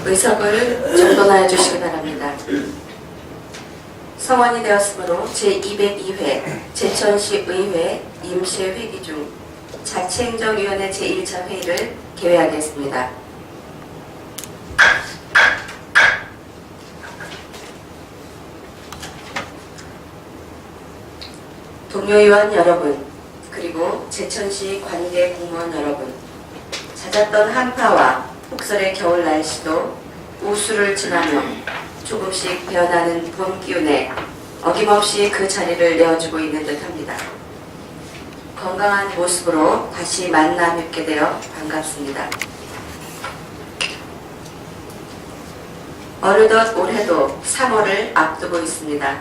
의석을 정돈하여 주시기 바랍니다. 성원이 되었으므로 제202회 제천시 의회 임시회기 중 자치행정위원회 제1차 회의를 개회하겠습니다. 동료의원 여러분, 그리고 제천시 관계 공무원 여러분, 잦았던 한파와 폭설의 겨울 날씨도 우수를 지나며 조금씩 변하는 봄 기운에 어김없이 그 자리를 내어주고 있는 듯합니다. 건강한 모습으로 다시 만나 뵙게 되어 반갑습니다. 어느덧 올해도 3월을 앞두고 있습니다.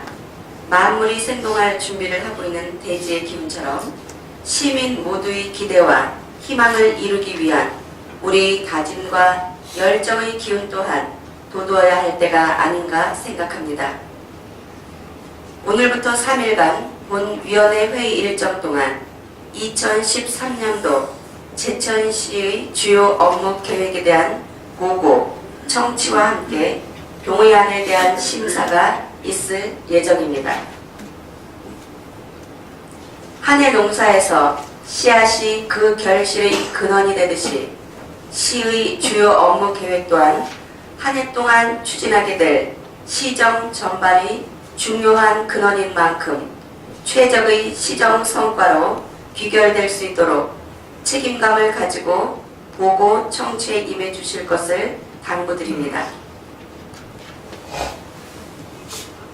만물이 생동할 준비를 하고 있는 대지의 기운처럼 시민 모두의 기대와 희망을 이루기 위한 우리 다짐과 열정의 기운 또한 돋워야 할 때가 아닌가 생각합니다. 오늘부터 3일간 본 위원회 회의 일정 동안 2013년도 제천시의 주요 업무 계획에 대한 보고, 청취와 함께 동의안에 대한 심사가 있을 예정입니다. 한 해 농사에서 씨앗이 그 결실의 근원이 되듯이 시의 주요 업무 계획 또한 한 해 동안 추진하게 될 시정 전반의 중요한 근원인 만큼 최적의 시정 성과로 귀결될 수 있도록 책임감을 가지고 보고 청취에 임해 주실 것을 당부드립니다.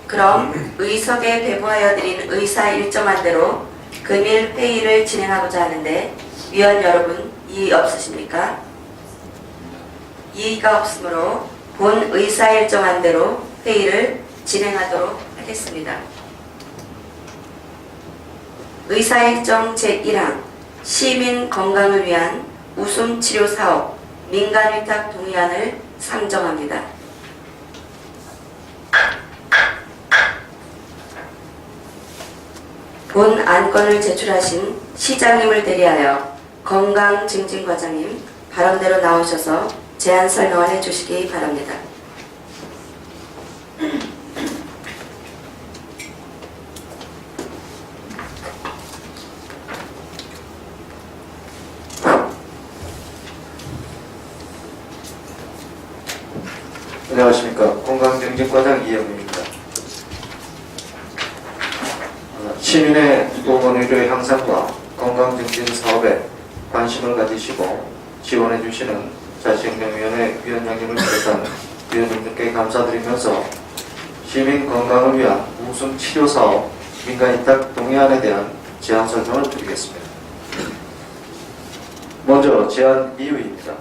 그럼 의석에 배부하여 드린 의사 일정한 대로 금일 회의를 진행하고자 하는데 위원 여러분 이의 없으십니까? 이의가 없으므로 본 의사 일정한 대로 회의를 진행하도록 하겠습니다. 의사 일정 제1항 시민 건강을 위한 웃음 치료 사업 민간 위탁 동의안을 상정합니다. 본 안건을 제출하신 시장님을 대리하여 건강증진과장님 발언대로 나오셔서 제안 설명을 해주시기 바랍니다. 안녕하십니까. 건강증진과장 이영입니다. 시민의 보건 의료의 향상과 건강증진 사업에 관심을 가지시고 지원해 주시는 자치행정위원회 위원장님을 비롯한 위원님들께 감사드리면서 시민 건강을 위한 우선 치료 사업 민간 위탁 동의안에 대한 제안 설명을 드리겠습니다. 먼저 제안 이유입니다.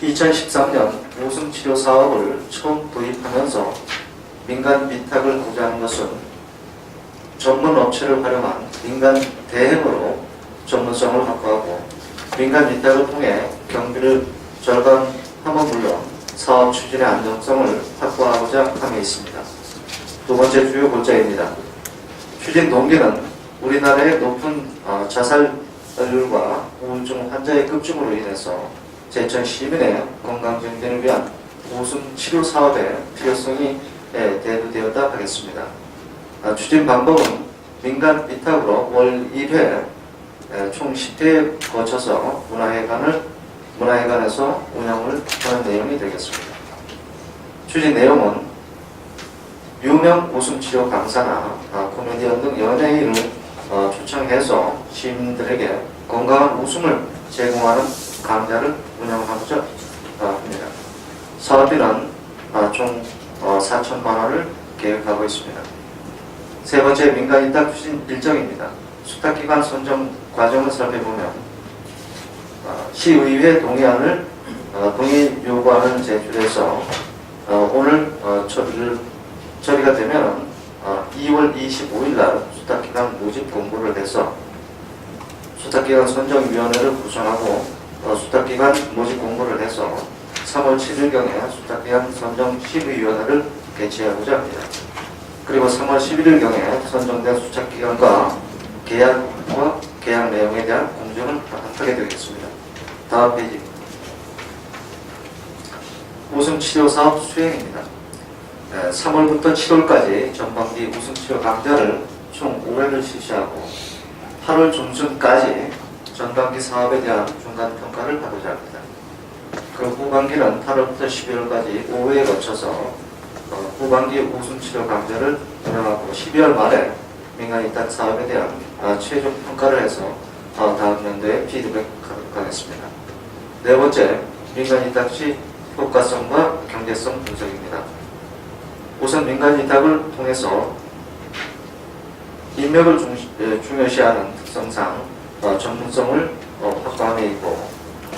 2013년 우선 치료 사업을 처음 도입하면서 민간 위탁을 하고자 하는 것은 전문 업체를 활용한 민간 대행으로 전문성을 확보하고 민간 위탁을 통해 경비를 절감함은 물론 사업 추진의 안정성을 확보하고자 함에 있습니다. 두 번째 주요 골자입니다. 추진 동기는 우리나라의 높은 자살률과 우울증 환자의 급증으로 인해서 제천 시민의 건강 증진을 위한 우선 치료 사업의 필요성이 대두되었다 하겠습니다. 추진 방법은 민간 위탁으로 월 1회 총 10회에 거쳐서 문화회관에서 운영을 하는 내용이 되겠습니다. 추진 내용은 유명 웃음치료 강사나 코미디언 등 연예인을 초청해서 시민들에게 건강한 웃음을 제공하는 강좌를 운영하고자 합니다. 사업비는 총 4천만 원을 계획하고 있습니다. 세 번째 민간 위탁 추진 일정입니다. 수탁기관 선정 과정을 살펴보면 시의회 동의안을 동의 요구안을 제출해서 오늘 처리가 되면 2월 25일 날 수탁기관 모집 공고를 해서 수탁기관 선정위원회를 구성하고 수탁기관 모집 공고를 해서 3월 7일경에 수탁기관 선정 심의위원회를 개최하고자 합니다. 그리고 3월 11일경에 선정된 수탁기관과 계약과 계약 내용에 대한 공정을 하게 되겠습니다. 다음 페이지. 웃음치료 사업 수행입니다. 3월부터 7월까지 전반기 웃음치료 강좌를 총 5회를 실시하고 8월 중순까지 전반기 사업에 대한 중간평가를 하고자 합니다. 그 후반기는 8월부터 12월까지 5회에 거쳐서 후반기 웃음치료 강좌를 운영하고 12월 말에 민간이탁 사업에 대한 최종 평가를 해서 다음 연도에 피드백하도록 하겠습니다. 네 번째, 민간이탁 시 효과성과 경제성 분석입니다. 우선 민간이탁을 통해서 인맥을 중요시하는 특성상 전문성을 확보함에 있고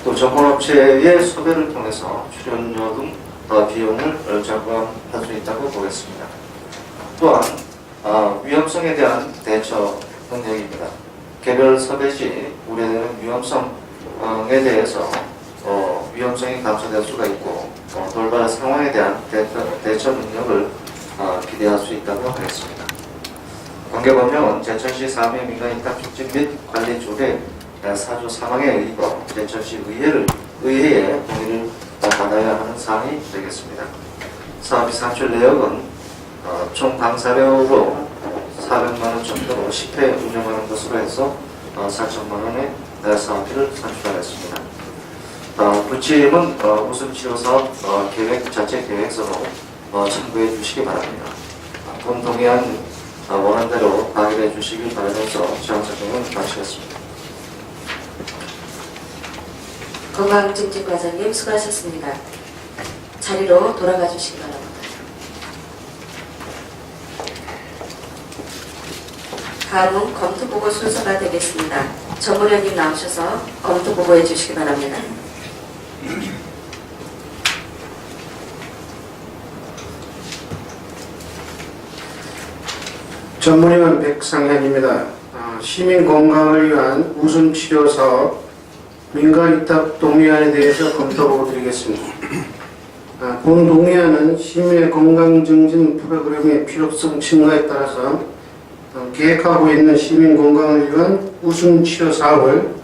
또 전문업체의 섭외를 통해서 출연료 등 비용을 절감할 수 있다고 보겠습니다. 또한 위험성에 대한 대처 능력입니다. 개별 섭외 시 우려되는 위험성에 대해서 위험성이 감소될 수가 있고 돌발 상황에 대한 대처 능력을 기대할 수 있다고 하겠습니다. 관계법령은 제천시 사무의 민간이탁 촉진 및 관리 조례 4조 3항에 의거 제천시 의회의 동의를 받아야 하는 사항이 되겠습니다. 사업비 산출 내역은 총 방사료로 400만원 정도로 10회 운영하는 것으로 해서 4천만원의 사업비를 산출하였습니다. 부침은 웃음치료사업 계획 자체 계획서로 참고해 주시기 바랍니다. 본 동의안 원안대로 가결해 주시기 바라면서 지원 설명을 마치겠습니다. 건강증진과장님 수고하셨습니다. 자리로 돌아가 주시기 바랍니다. 다음은 검토보고 순서가 되겠습니다. 전문위원님 나오셔서 검토보고해 주시기 바랍니다. 전문위원 백상현입니다. 시민 건강을 위한 웃음치료 사업 민간이탁 동의안에 대해서 검토보고 드리겠습니다. 본 동의안은 시민의 건강 증진 프로그램의 필요성 증가에 따라서 계획하고 있는 시민 건강을 위한 웃음치료 사업을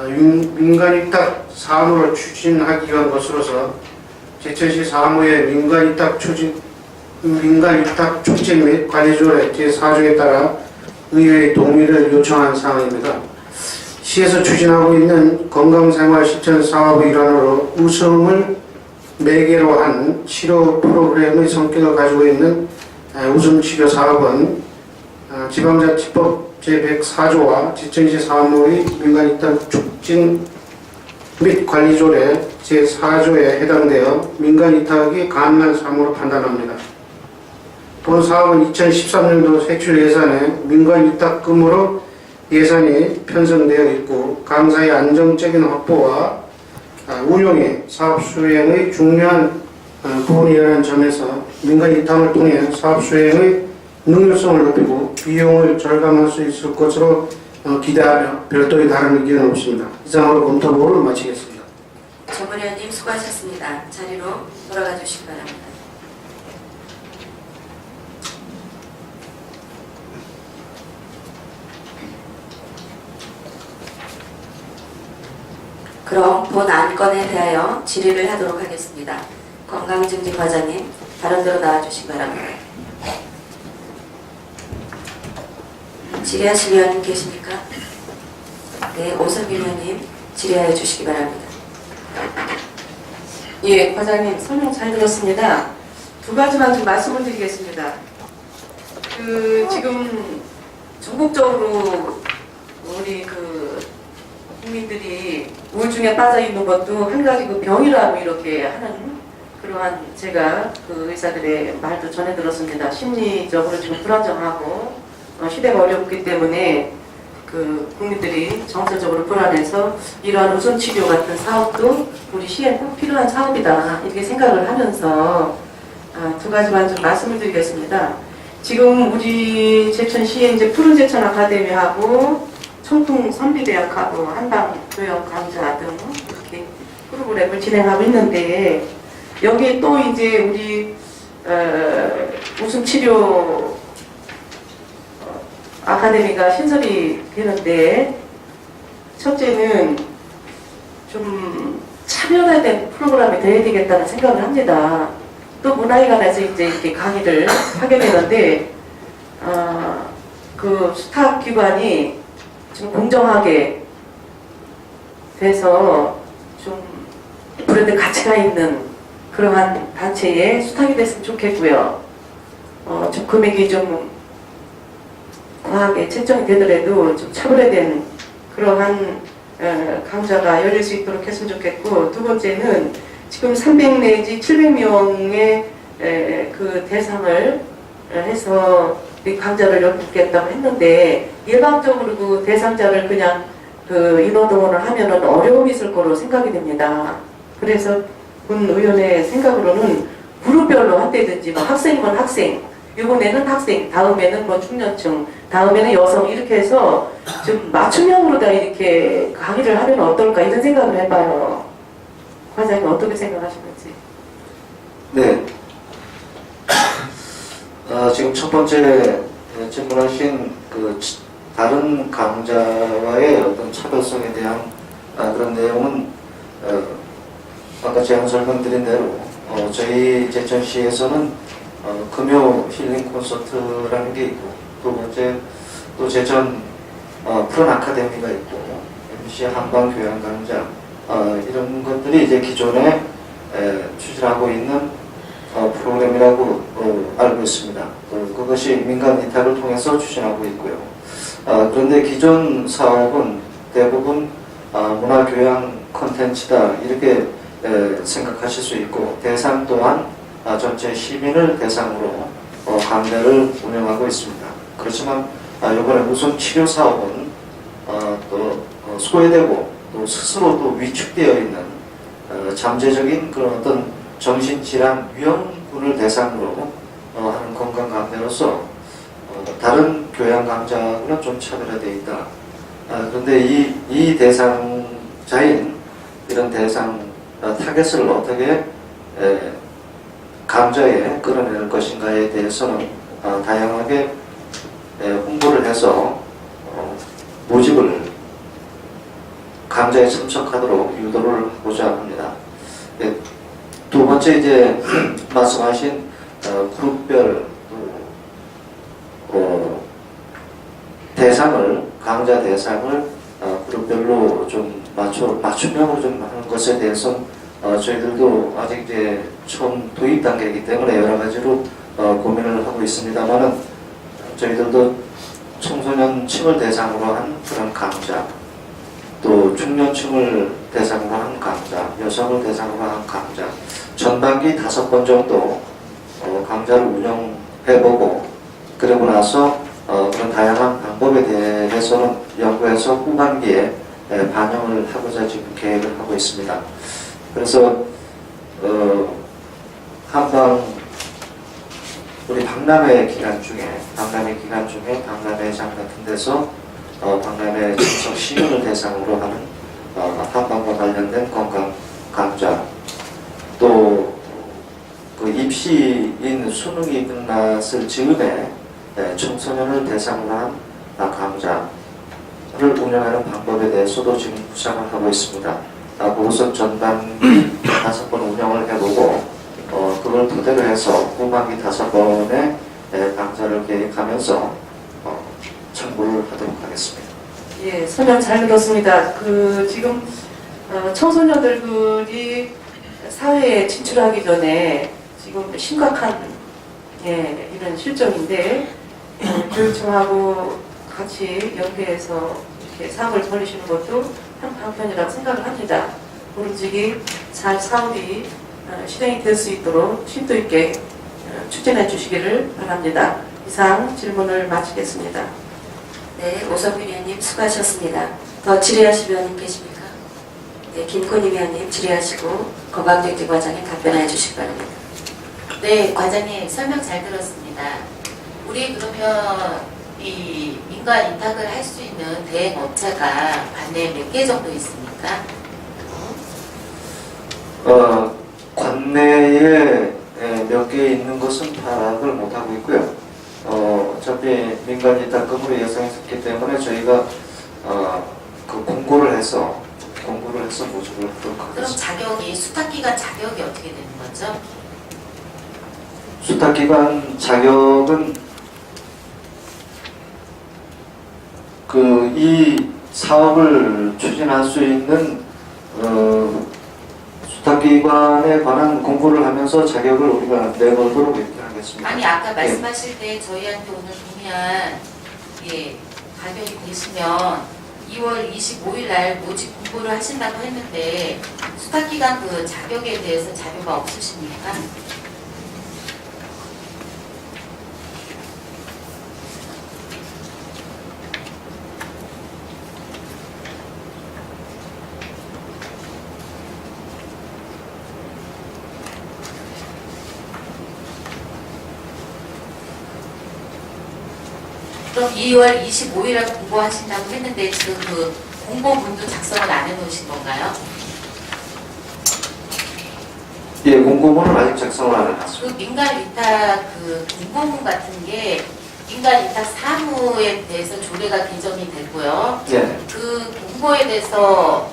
민간이탁 사업으로 추진하기 위한 것으로서 제천시 사무의 민간이탁 촉진 및 관리조례 제4조에 따라 의회의 동의를 요청한 사항입니다. 시에서 추진하고 있는 건강생활 실천 사업의 일환으로 웃음을 매개로 한 치료 프로그램의 성격을 가지고 있는 웃음치료 사업은 지방자치법 제104조와 제천시 사무의 민간이탁 촉진 및 관리조례 제4조에 해당되어 민간이탁이 가능한 사무로 판단합니다. 본 사업은 2013년도 세출 예산에 민간이탁금으로 예산이 편성되어 있고 강사의 안정적인 확보와 운용이 사업 수행의 중요한 부분이라는 점에서 민간이탁을 통해 사업 수행의 능률성을 높이고 비용을 절감할 수 있을 것으로 기대하며 별도의 다른 의견은 없습니다. 이상으로 검토보고를 마치겠습니다. 전문위원님 수고하셨습니다. 자리로 돌아가 주시기 바랍니다. 그럼 본 안건에 대하여 질의를 하도록 하겠습니다. 건강증진과장님, 발언대로 나와주시기 바랍니다. 질의하실 위원님 계십니까? 네, 오성길 위원님 질의하여 주시기 바랍니다. 예, 과장님 설명 잘 들었습니다. 두 가지만 좀 말씀을 드리겠습니다. 지금 전국적으로 우리 국민들이 우울증에 빠져 있는 것도 한 가지 병이라고 이렇게 하는 그러한 제가 의사들의 말도 전해 들었습니다. 심리적으로 지금 불안정하고 시대가 어렵기 때문에 국민들이 정서적으로 불안해서 이러한 웃음치료 같은 사업도 우리 시에 꼭 필요한 사업이다 이렇게 생각을 하면서 두 가지만 좀 말씀을 드리겠습니다. 지금 우리 제천시에 이제 푸른 제천 아카데미하고 청풍 선비대학하고 한방 교역 강좌 등 이렇게 프로그램을 진행하고 있는데 여기에 또 이제 우리 웃음치료 아카데미가 신설이 되는데 첫째는 좀 차별 차별화된 프로그램이 돼야 되겠다는 생각을 합니다. 또 문화회관에서 이제 이렇게 강의를 하게 되는데, 그 수탁 기관이 좀 공정하게 돼서 좀 브랜드 가치가 있는 그러한 단체에 수탁이 됐으면 좋겠고요. 좀 금액이 좀 과하게 책정이 되더라도 좀 차별화된 그러한 강좌가 열릴 수 있도록 했으면 좋겠고, 두 번째는 지금 300 내지 700명의 그 대상을 해서 이 강좌를 열겠다고 했는데, 일방적으로 그 대상자를 그냥 그 인원 동원을 하면은 어려움이 있을 거로 생각이 됩니다. 그래서 본 의원의 생각으로는 그룹별로 한다든지, 뭐 학생이면 학생, 이번에는 학생, 다음에는 뭐 중년층, 다음에는 여성, 이렇게 해서 좀 맞춤형으로 다 이렇게 강의를 하면 어떨까 이런 생각을 해봐요. 과장님 어떻게 생각하시는지. 네. 지금 첫 번째 질문하신 그 다른 강좌와의 어떤 차별성에 대한 그런 내용은 아까 제가 설명드린 대로 저희 제천시에서는 금요 힐링 콘서트라는 게 있고, 두 번째 또 제천 푸른 아카데미가 있고, MC 한방 교양 강좌 이런 것들이 이제 기존에 추진하고 있는 프로그램이라고 알고 있습니다. 그것이 민간 위탁을 통해서 추진하고 있고요. 그런데 기존 사업은 대부분 문화교양 콘텐츠다 이렇게 생각하실 수 있고, 대상 또한 전체 시민을 대상으로 강좌를 운영하고 있습니다. 그렇지만 이번에 우선 치료 사업은 또 소외되고 또 스스로 또 위축되어 있는 잠재적인 그런 어떤 정신질환 위험군을 대상으로 하는 건강 강좌로서 다른 교양 강좌는 좀 차별화되어 있다. 그런데 이 대상자인 이런 대상 타겟을 어떻게 강좌에 끌어낼 것인가에 대해서는 다양하게 홍보를 해서 모집을 강좌에 참석하도록 유도를 하고자 합니다. 두 번째 이제 말씀하신 그룹별 대상을 강좌 대상을 그룹별로 좀 맞춤형으로 좀 하는 것에 대해서 저희들도 아직 이제 처음 도입 단계이기 때문에 여러 가지로 고민을 하고 있습니다만은 저희들도 청소년층을 대상으로 한 그런 강좌, 또 중년층을 대상으로 한 강좌, 여성을 대상으로 한 강좌, 전반기 5번 정도 강좌를 운영해보고, 그러고 나서 그런 다양한 방법에 대해서는 연구해서 후반기에 반영을 하고자 지금 계획을 하고 있습니다. 그래서 한방 우리 박람회 기간 중에 박람회장 같은 데서 박람회 참석 시민을 대상으로 하는 한방과 관련된 건강 강좌, 또 그 입시인 수능이 끝났을 즈음에 청소년을 대상으로 한 강좌를 운영하는 방법에 대해서도 지금 구상을 하고 있습니다. 우선 전반기 5번 운영을 해보고 그걸 토대로 해서 후반기 5번의 강좌를 계획하면서 청구를 하도록 하겠습니다. 예, 설명 잘 들었습니다. 그 지금 청소년들이 사회에 진출하기 전에 지금 심각한 이런 실정인데, 교육청하고 같이 연계해서 이렇게 사업을 벌이시는 것도 한 방편이라고 생각을 합니다. 보름직이 잘 사업이 실행이 될 수 있도록 심도 있게 추진해 주시기를 바랍니다. 이상 질문을 마치겠습니다. 네, 오성균 위원님 수고하셨습니다. 더 질의하실 위원님 계십니까? 네, 김건희 위원님 질의하시고 건강정책 과장님 답변해 주시기 바랍니다. 네, 과장님 설명 잘 들었습니다. 우리 그러면 이 민간 위탁을 할 수 있는 대행 업체가 관내에 몇 개 정도 있습니까? 관내에 몇 개 있는 것은 파악을 못하고 있고요. 어차피 민간 위탁금으로 예상했기 때문에 저희가 그 공고를 해서 모집을 하도록 그럼 하겠습니다. 자격 자격이 수탁기관 자격이 어떻게 되는 거죠? 수탁기관 자격은 이 사업을 추진할 수 있는 수탁기관에 관한 공고를 하면서 자격을 우리가 내걸도록 이렇게 하겠습니다. 아니 아까 말씀하실 때 저희한테 오늘 동의한 가격이 되시면 2월 25일 날 모집 공고를 하신다고 했는데 수탁기관 그 자격에 대해서 자료가 없으십니까? 그럼 2월 25일에 공고하신다고 했는데 지금 그 공고문도 작성을 안 해놓으신 건가요? 예, 공고문은 아직 작성을 안 해놨습니다. 그 민간 위탁 그 공고문 같은 게 민간 위탁 사무에 대해서 조례가 개정이 됐고요. 예. 그 공고에 대해서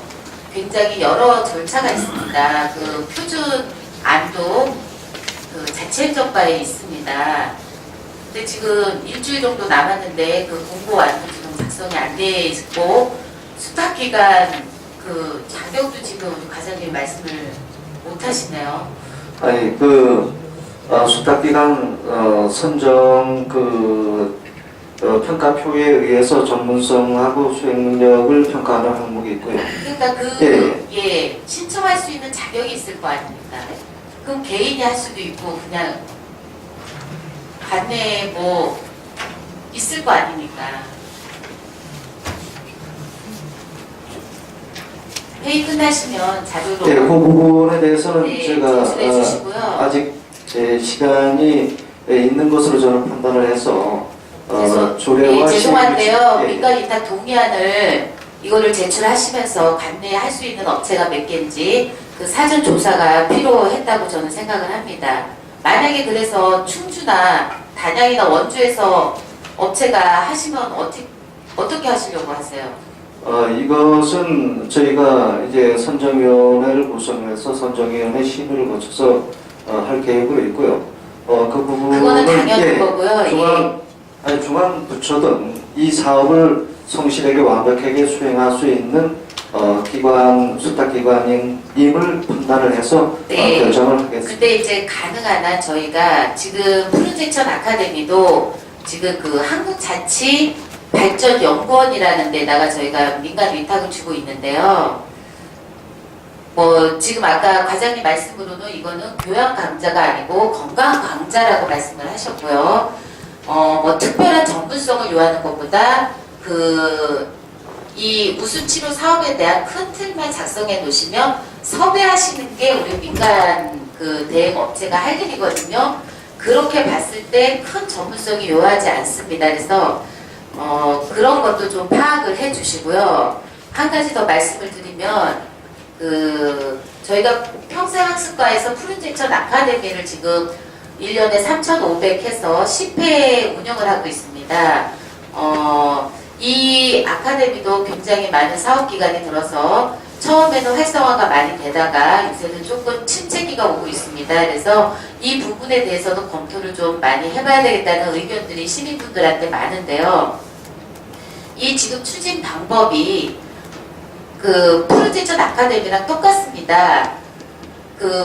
굉장히 여러 절차가 있습니다. 그 표준안도 그 자체행정과에 있습니다. 근데 지금 일주일 정도 남았는데 그 공고안도 지금 작성이 안 돼 있고 수탁기관 그 자격도 지금 과장님 말씀을 못 하시네요. 아니 수탁기관 선정 평가표에 의해서 전문성하고 수행 능력을 평가하는 항목이 있고요. 그러니까 신청할 수 있는 자격이 있을 거 아닙니까? 그럼 개인이 할 수도 있고 그냥 관내에 뭐 있을 거 아닙니까? 회의 끝나시면 자료로 네, 그 부분에 대해서는 제가 제출해 주시고요. 아직 시간이 있는 것으로 저는 판단을 해서 조례와 죄송한데요. 시행이- 민간 위탁 동의안을 이거를 제출하시면서 관내에 할 수 있는 업체가 몇 개인지 그 사전 조사가 필요했다고 저는 생각을 합니다. 만약에 그래서 충주나 단양이나 원주에서 업체가 하시면 어떻게 하시려고 하세요? 이것은 저희가 이제 선정위원회를 구성해서 선정위원회 심의를 거쳐서 할 계획으로 있고요. 그 부분은 그거는 당연한 거고요. 중앙 부처든 이 사업을 성실하게 완벽하게 수행할 수 있는 수탁기관임을 판단을 해서 네. 결정을 하겠습니다. 근데 이제 가능한 한 저희가 지금 푸른제천 아카데미도 지금 그 한국자치발전연구원이라는 데다가 저희가 민간 위탁을 주고 있는데요. 뭐 지금 아까 과장님 말씀으로는 이거는 교양 강좌가 아니고 건강 강좌라고 말씀을 하셨고요. 뭐 특별한 전문성을 요하는 것보다 이 우수치료 사업에 대한 큰 틀만 작성해 놓으시면 섭외하시는 게 우리 민간 대행 업체가 할 일이거든요. 그렇게 봤을 때 큰 전문성이 요하지 않습니다. 그래서 그런 것도 좀 파악을 해 주시고요. 한 가지 더 말씀을 드리면 저희가 평생학습과에서 푸른제천 아카데미를 지금 1년에 3,500 해서 10회 운영을 하고 있습니다. 이 아카데미도 굉장히 많은 사업기간이 들어서 처음에는 활성화가 많이 되다가 요새는 조금 침체기가 오고 있습니다. 그래서 이 부분에 대해서도 검토를 좀 많이 해봐야 되겠다는 의견들이 시민분들한테 많은데요. 이 지금 추진 방법이 푸른제천 아카데미랑 똑같습니다.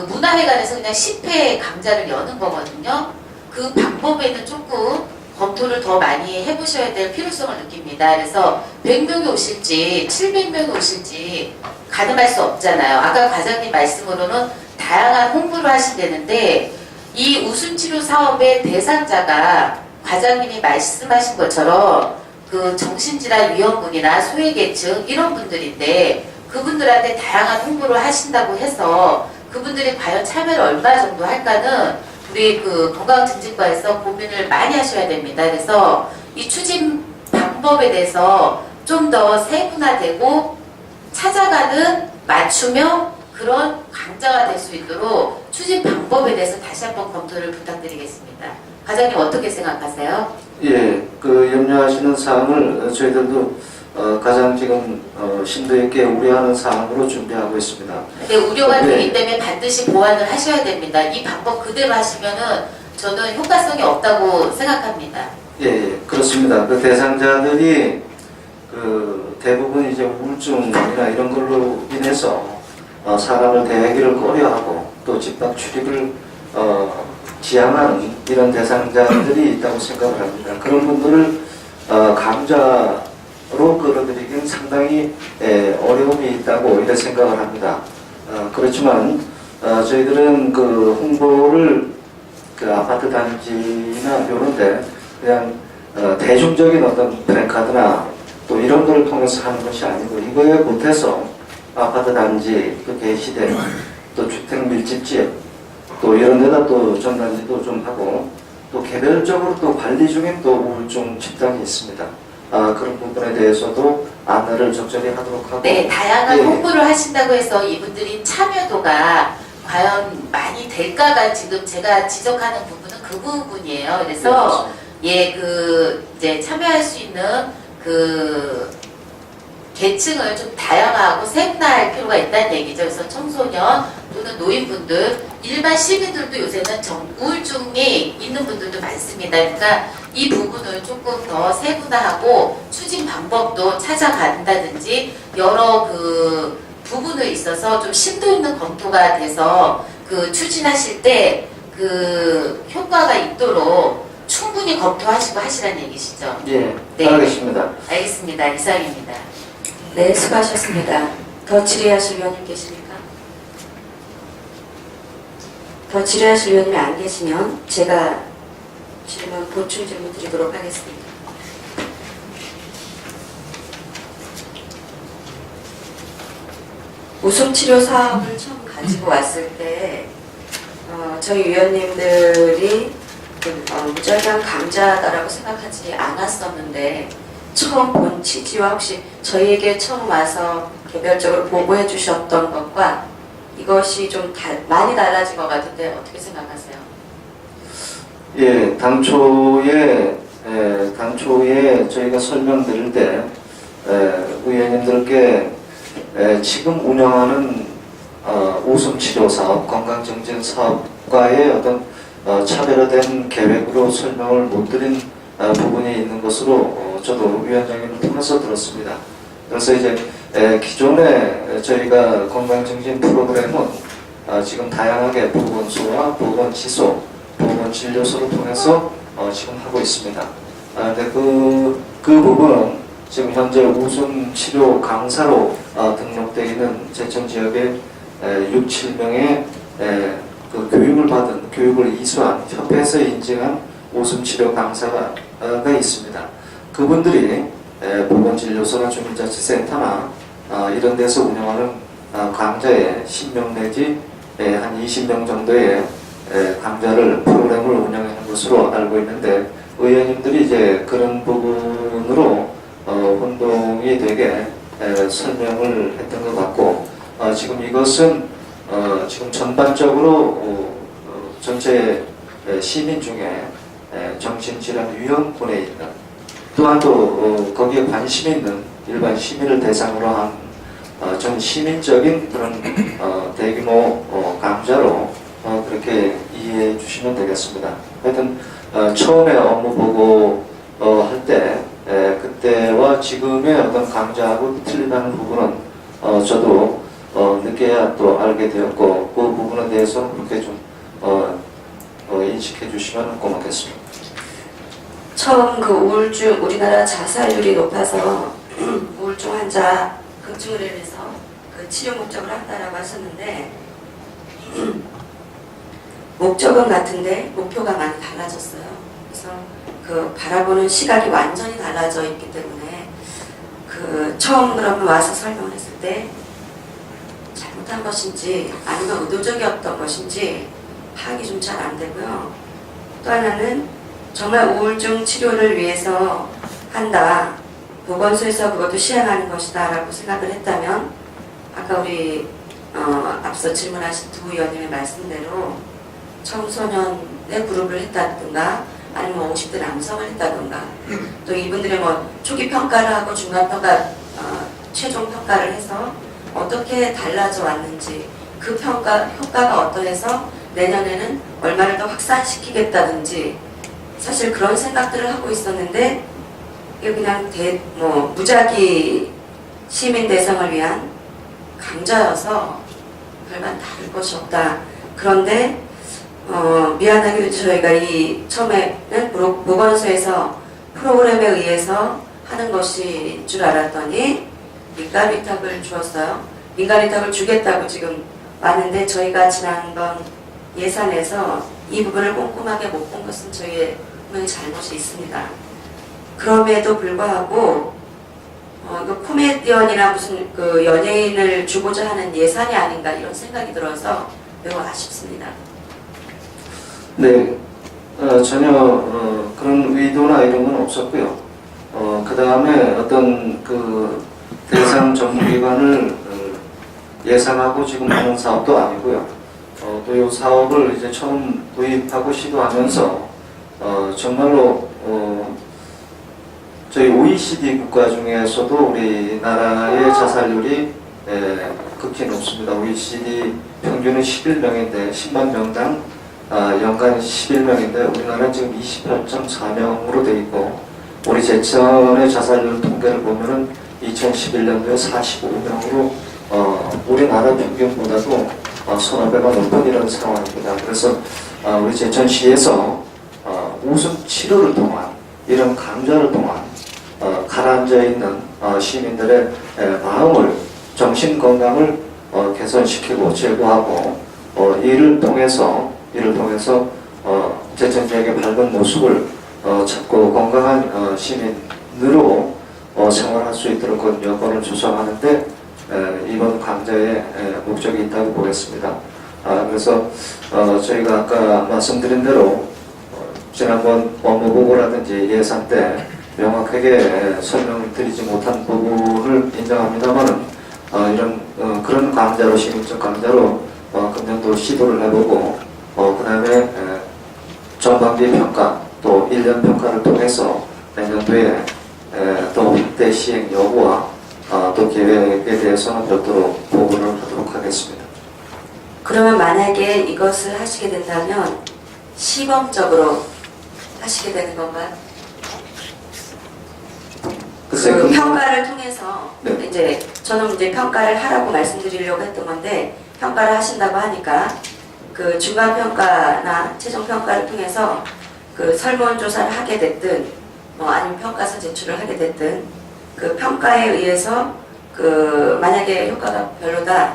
문화회관에서 그냥 10회 강좌를 여는 거거든요. 그 방법에는 조금 검토를 더 많이 해보셔야 될 필요성을 느낍니다. 그래서 100명이 오실지 700명이 오실지 가늠할 수 없잖아요. 아까 과장님 말씀으로는 다양한 홍보를 하신다는데 이 웃음치료 사업의 대상자가 과장님이 말씀하신 것처럼 정신질환 위험군이나 소외계층 이런 분들인데 그분들한테 다양한 홍보를 하신다고 해서 그분들이 과연 참여를 얼마 정도 할까는 우리 건강증진과에서 고민을 많이 하셔야 됩니다. 그래서 이 추진 방법에 대해서 좀 더 세분화되고 찾아가는 맞춤형 그런 강좌가 될 수 있도록 추진 방법에 대해서 다시 한번 검토를 부탁드리겠습니다. 과장님 어떻게 생각하세요? 예, 염려하시는 사항을 저희들도 가장 지금 심도 있게 우려하는 사항으로 준비하고 있습니다. 근데 우려가 네. 되기 때문에 반드시 보완을 하셔야 됩니다. 이 방법 그대로 하시면은 저는 효과성이 없다고 생각합니다. 예, 그렇습니다. 그 대상자들이 그 대부분 이제 우울증이나 이런 걸로 인해서 사람을 대하기를 꺼려하고 또 집단 출입을 지향하는 이런 대상자들이 있다고 생각을 합니다. 그런 분들을 감자로 끌어들이기는 상당히 어려움이 있다고 이렇게 생각을 합니다. 그렇지만 저희들은 그 홍보를 그 아파트 단지나 이런데 그냥 대중적인 어떤 플래카드나 또 이런 걸 통해서 하는 것이 아니고 이거에 보태서 아파트 단지, 또 대시대, 또 주택 밀집지역, 또 이런 데다 또 전단지도 좀 하고 또 개별적으로 또 관리 중인 또 우울증 집단이 있습니다. 그런 부분에 대해서도 안내를 적절히 하도록 하고 네, 다양한 예. 홍보를 하신다고 해서 이분들이 참여도가 과연 많이 될까가 지금 제가 지적하는 부분은 그 부분이에요. 그래서 그 이제 참여할 수 있는 그 계층을 좀 다양하고 세분화할 필요가 있다는 얘기죠. 그래서 청소년 또는 노인분들, 일반 시민들도 요새는 우울증이 있는 분들도 많습니다. 그러니까 이 부분을 조금 더 세분화하고 추진 방법도 찾아간다든지 여러 그 부분에 있어서 좀 심도 있는 검토가 돼서 그 추진하실 때 그 효과가 있도록 충분히 검토하시고 하시라는 얘기시죠. 예, 네. 알겠습니다. 알겠습니다. 이상입니다. 네, 수고하셨습니다. 더 질의하실 위원님 계십니까? 더 질의하실 위원님이 안 계시면 제가 질문, 보충 질문 드리도록 하겠습니다. 웃음치료 사업을 처음 가지고 왔을 때 저희 위원님들이 무절간 강자다라고 생각하지 않았었는데 처음 본 취지와 혹시 저희에게 처음 와서 개별적으로 보고해 주셨던 것과 이것이 좀 많이 달라진 것 같은데 어떻게 생각하세요? 예, 당초에 저희가 설명드릴 때 의원님들께 지금 운영하는 웃음치료 사업, 건강증진 사업과의 어떤 차별화된 계획으로 설명을 못 드린 부분이 있는 것으로 저도 위원장님을 통해서 들었습니다. 그래서 이제 기존에 저희가 건강증진 프로그램은 지금 다양하게 보건소와 보건지소, 보건진료소를 통해서 지금 하고 있습니다. 근데 그 부분은 지금 현재 웃음치료 강사로 등록되어 있는 제천지역에 6, 7명의 그 교육을 이수한 협회에서 인증한 웃음치료 강사가 있습니다. 그분들이 보건진료소나 주민자치센터나 이런 데서 운영하는 강좌에 10명 내지 한 20명 정도의 강좌를 프로그램을 운영하는 것으로 알고 있는데 의원님들이 이제 그런 부분으로 혼동이 되게 설명을 했던 것 같고 지금 이것은 지금 전반적으로 전체 시민 중에 정신질환위험군에 있는 또한 또 거기에 관심 있는 일반 시민을 대상으로 한 전 시민적인 그런 대규모 강좌로 그렇게 이해해 주시면 되겠습니다. 하여튼 처음에 업무 보고 할 때 그때와 지금의 어떤 강좌하고 틀리다는 부분은 저도 늦게야 또 알게 되었고 그 부분에 대해서 그렇게 좀 인식해 주시면 고맙겠습니다. 처음 그 우울증, 우리나라 자살률이 높아서 우울증 환자 급증을 해서 그 치료 목적을 한다라고 하셨는데 목적은 같은데 목표가 많이 달라졌어요. 그래서 그 바라보는 시각이 완전히 달라져 있기 때문에 그 처음 그러면 와서 설명을 했을 때 잘못한 것인지 아니면 의도적이었던 것인지 파악이 좀 잘 안 되고요. 또 하나는 정말 우울증 치료를 위해서 한다. 보건소에서 그것도 시행하는 것이다 라고 생각을 했다면 아까 우리 앞서 질문하신 두 의원님의 말씀대로 청소년의 그룹을 했다든가 아니면 50대 남성을 했다던가 또 이분들의 뭐 초기 평가를 하고 중간 평가, 최종 평가를 해서 어떻게 달라져 왔는지 그 평가 효과가 어떠해서 내년에는 얼마를 더 확산시키겠다든지 사실 그런 생각들을 하고 있었는데 이게 그냥 무작위 시민 대상을 위한 강좌여서 별반 다를 것이 없다. 그런데 미안하게도 저희가 이 처음에는 보건소에서 프로그램에 의해서 하는 것인 줄 알았더니 민간 위탁을 주었어요. 민간 위탁을 주겠다고 지금 왔는데 저희가 지난번 예산에서 이 부분을 꼼꼼하게 못 본 것은 저희의 분명히 잘못이 있습니다. 그럼에도 불구하고 그 코미디언이나 무슨 그 연예인을 주고자 하는 예산이 아닌가 이런 생각이 들어서 매우 아쉽습니다. 네, 전혀 그런 의도나 이런 건 없었고요. 그 다음에 어떤 그 대상 전문기관을 예상하고 지금 하는 사업도 아니고요. 또 이 사업을 이제 처음 도입하고 시도하면서 정말로 저희 OECD 국가 중에서도 우리나라의 자살률이 극히 높습니다. OECD 평균은 11명인데 10만 명당 연간 11명인데 우리나라는 지금 28.4명으로 되어 있고 우리 제천의 자살률 통계를 보면은 2011년도에 45명으로 우리나라 평균보다도 서너 배가 높은 이런 상황입니다. 그래서 우리 제천시에서 우선 치료를 통한 이런 강좌를 통한 가라앉아 있는 시민들의 마음을 정신 건강을 개선시키고 제고하고 이를 통해서 제천지역의 밝은 모습을 찾고 건강한 시민으로 생활할 수 있도록 그 여건을 조성하는데 이번 강좌의 목적이 있다고 보겠습니다. 그래서 저희가 아까 말씀드린 대로 지난번 업무보고라든지 예산 때 명확하게 설명을 드리지 못한 부분을 인정합니다만은 이런 그런 강좌로 시민적 강좌로 금년도 시도를 해보고 그 다음에 전반기 평가 또 1년 평가를 통해서 내년도에 또 확대 시행 여부와 또 계획에 대해서는 별도로 보고를 하도록 하겠습니다. 그러면 만약에 이것을 하시게 된다면 시범적으로 하시게 되는 건가요? 그 평가를 통해서 네. 이제 저는 이제 평가를 하라고 말씀드리려고 했던 건데 평가를 하신다고 하니까 그 중간 평가나 최종 평가를 통해서 그 설문조사를 하게 됐든 뭐 아니면 평가서 제출을 하게 됐든 그 평가에 의해서 그 만약에 효과가 별로다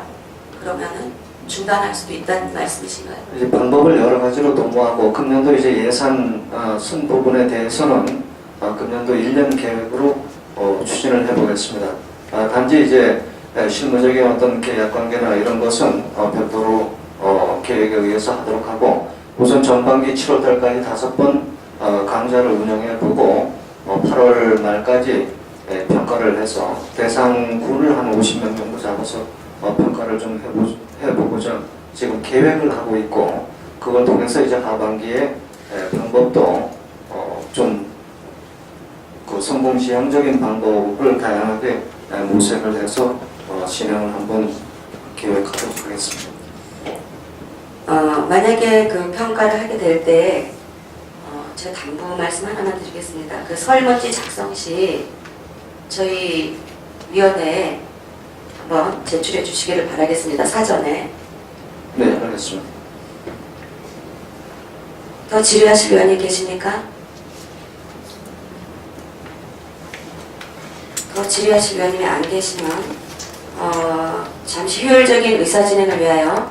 그러면은 중단할 수도 있다는 말씀이신가요? 이제 방법을 여러 가지로 도모하고 금년도 이제 예산 순 부분에 대해서는 금년도 1년 계획으로 추진을 해보겠습니다. 단지 이제 실무적인 어떤 계약 관계나 이런 것은 별도로 계획에 의해서 하도록 하고 우선 전반기 7월달까지 5번 강좌를 운영해보고 8월 말까지 평가를 해서 대상군을 한 50명 정도 잡아서 평가를 좀 해보고자 지금 계획을 하고 있고 그걸 통해서 이제 하반기에 방법도 좀 그 성공 지향적인 방법을 다양하게 모색을 해서 진행을 한번 계획하도록 하겠습니다. 만약에 그 평가를 하게 될 때 제가 당부 말씀 하나만 드리겠습니다. 그 설문지 작성 시 저희 위원회에 한번 제출해 주시기를 바라겠습니다. 사전에. 네, 알겠습니다. 더 질의하실 위원이 계십니까? 더 질의하실 위원님이 안 계시면 잠시 효율적인 의사진행을 위하여